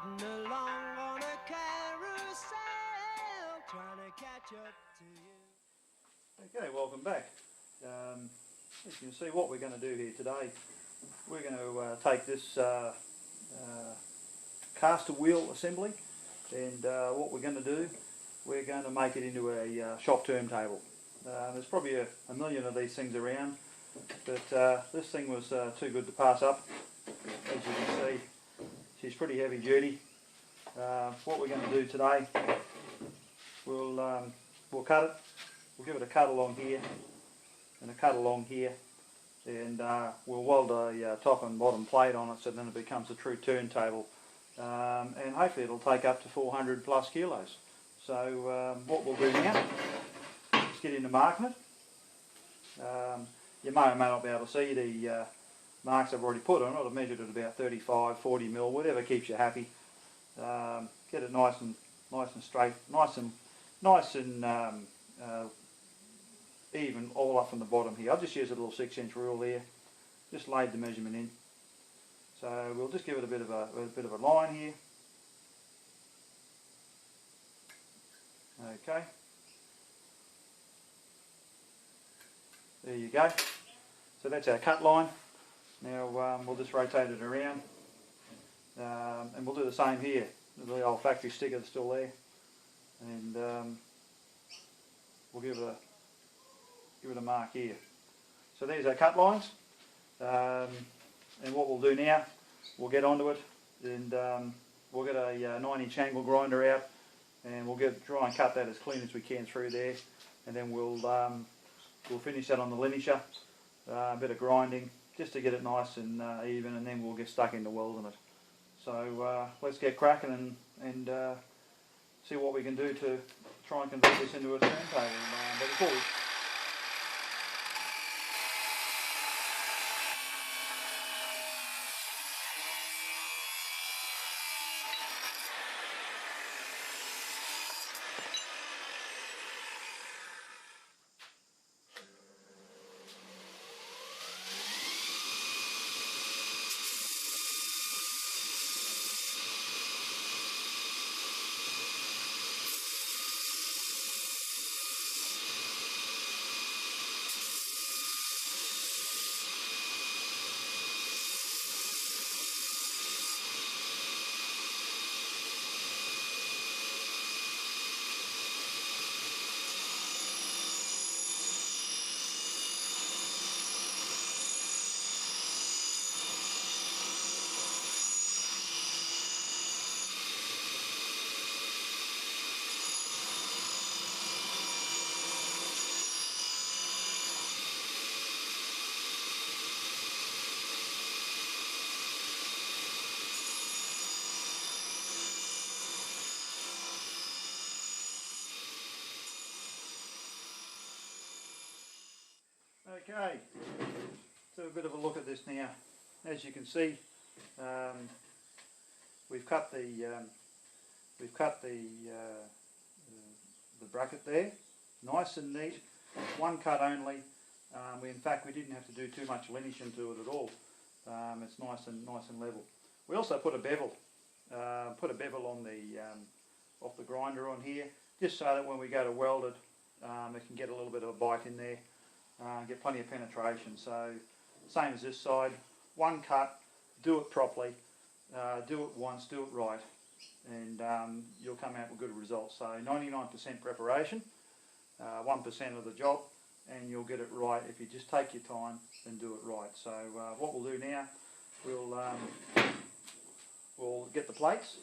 riding along on a carousel, trying to catch up to you. Okay, welcome back. As you can see, what we're going to do here today, we're going to take this caster wheel assembly, and what we're going to do, we're going to make it into a shop turntable. There's probably a million of these things around, but this thing was too good to pass up. As you can see, she's pretty heavy duty. What we're going to do today, we'll cut it. We'll give it a cut along here and a cut along here, and we'll weld a top and bottom plate on it, so then it becomes a true turntable, and hopefully it'll take up to 400 plus kilos. So what we'll do now is get into marking it. You may or may not be able to see the marks I've already put on it. I've measured it about 35, 40 mil, whatever keeps you happy. Get it nice and straight, nice and even all up from the bottom here. I've just used a little 6-inch rule here, just laid the measurement in. So we'll just give it a bit of a line here. Okay. There you go. So that's our cut line. Now we'll just rotate it around, and we'll do the same here. The old factory sticker that's still there, and we'll give it a mark here. So there's our cut lines, and what we'll do now, we'll get onto it, and we'll get a 9-inch angle grinder out, and we'll try and cut that as clean as we can through there, and then we'll finish that on the linisher, a bit of grinding just to get it nice and even, and then we'll get stuck into welding it. So let's get cracking and see what we can do to try and convert this into a turntable. But before we Okay, so a bit of a look at this now. As you can see, we've cut the bracket there, nice and neat. One cut only. In fact, we didn't have to do too much linishing to it at all. It's nice and level. We also put a bevel, on the off the grinder on here, just so that when we go to weld it, it can get a little bit of a bite in there. Get plenty of penetration. So same as this side, one cut, do it properly, do it once, do it right, and you'll come out with good results. So 99% preparation, 1% of the job, and you'll get it right if you just take your time and do it right. So what we'll do now, we'll get the plates.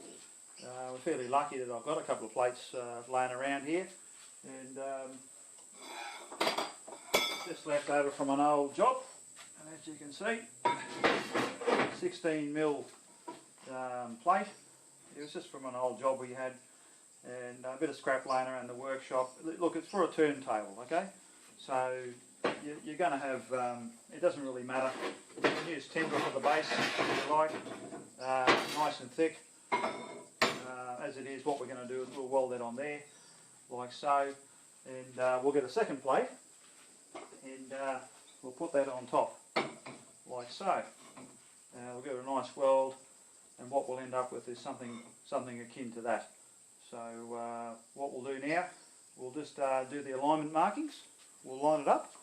We're fairly lucky that I've got a couple of plates laying around here, and just left over from an old job, and as you can see, 16mm plate. It was just from an old job we had, and a bit of scrap laying around the workshop. Look, it's for a turntable, okay? So you're going to have, it doesn't really matter. You can use timber for the base if you like, nice and thick. As it is, what we're going to do is we'll weld that on there, like so, and we'll get a second plate, and we'll put that on top, like so. We'll give it a nice weld, and what we'll end up with is something akin to that. So what we'll do now, we'll just do the alignment markings. We'll line it up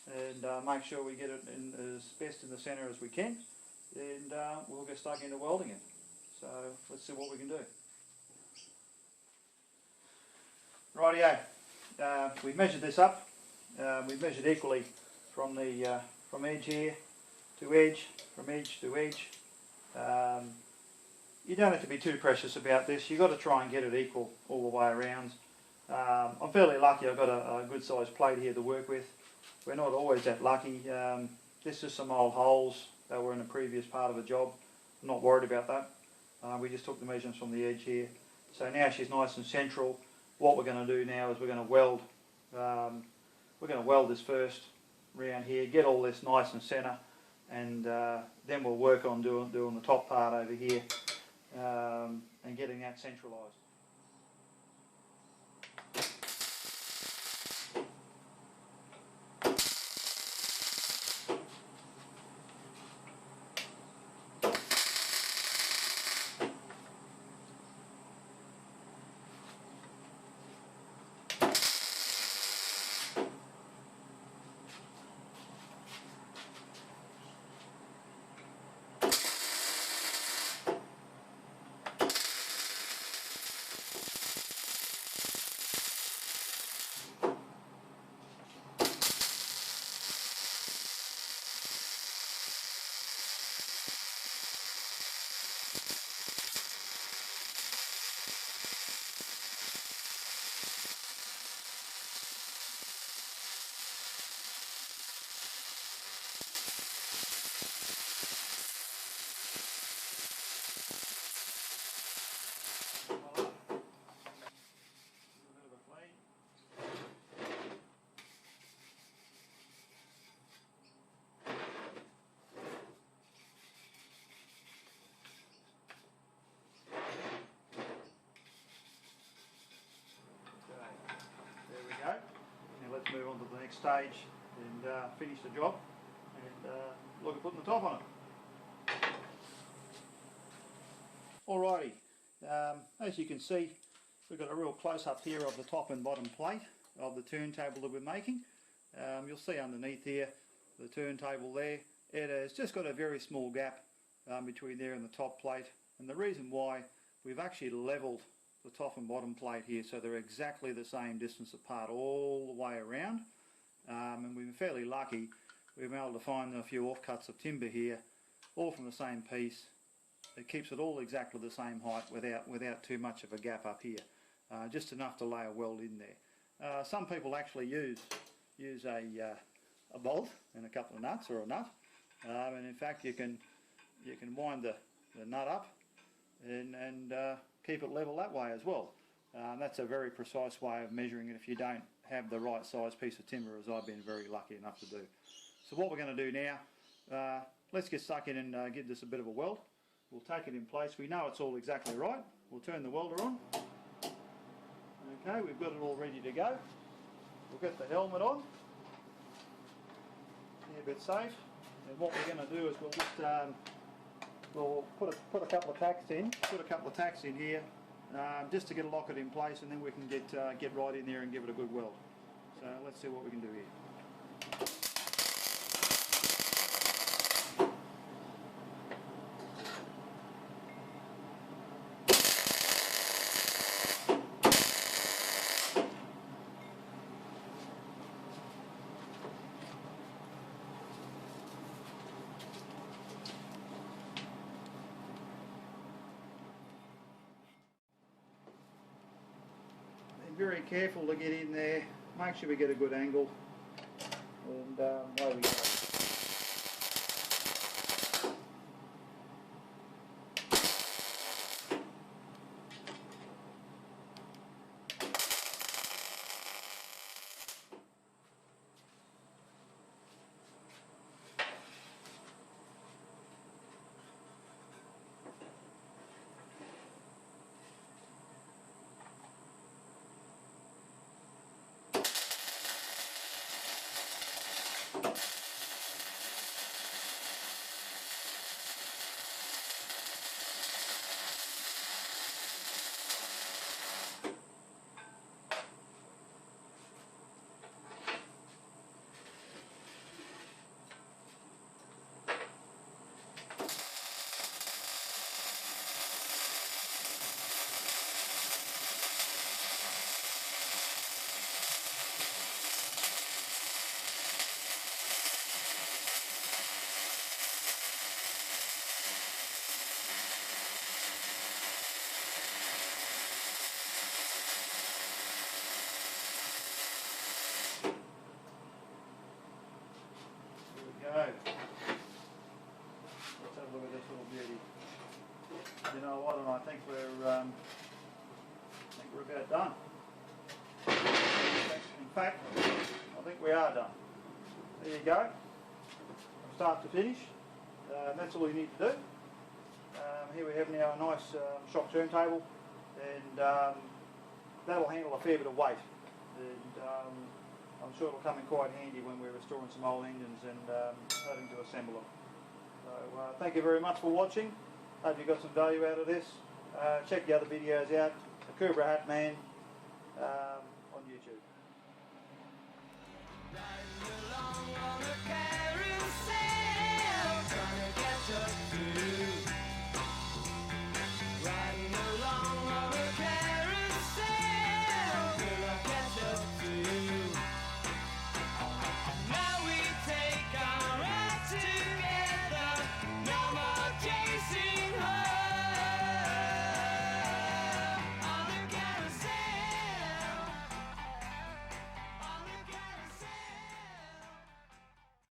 and make sure we get it in as best in the centre as we can, and we'll get stuck into welding it. So let's see what we can do. Rightio, we've measured this up. We've measured equally from edge here to edge, from edge to edge. You don't have to be too precious about this. You've got to try and get it equal all the way around. I'm fairly lucky. I've got a good sized plate here to work with. We're not always that lucky. This is some old holes that were in a previous part of a job. I'm not worried about that. We just took the measurements from the edge here. So now she's nice and central. What we're going to do now is we're going to weld. We're going to weld this first round here, get all this nice and centre, and then we'll work on doing the top part over here and getting that centralised. Move on to the next stage and finish the job and look at putting the top on it. Alrighty, as you can see, we've got a real close up here of the top and bottom plate of the turntable that we're making. You'll see underneath here the turntable there. It has just got a very small gap between there and the top plate, and the reason why, we've actually levelled the top and bottom plate here so they're exactly the same distance apart all the way around, and we've been fairly lucky. We've been able to find a few offcuts of timber here, all from the same piece. It keeps it all exactly the same height without too much of a gap up here, just enough to lay a weld in there. Some people actually use a bolt and a couple of nuts, or a nut, and in fact you can wind the nut up and keep it level that way as well. That's a very precise way of measuring it if you don't have the right size piece of timber, as I've been very lucky enough to do. So what we're going to do now, let's get stuck in and give this a bit of a weld. We'll take it in place. We know it's all exactly right. We'll turn the welder on. Okay, we've got it all ready to go. We'll get the helmet on. Be a bit safe. And what we're going to do is we'll just we'll put a couple of tacks in. Put a couple of tacks in here, just to get a locket in place, and then we can get right in there and give it a good weld. So let's see what we can do here. Very careful to get in there, make sure we get a good angle, and away we go. Let's have a look at this little beauty. You know what? And I think we're about done. In fact, I think we are done. There you go. From start to finish. That's all you need to do. Here we have now a nice shock turntable, and that'll handle a fair bit of weight. And I'm sure it'll come in quite handy when we're restoring some old engines and having to assemble them. So thank you very much for watching. Hope you got some value out of this. Check the other videos out. AkubraHatman.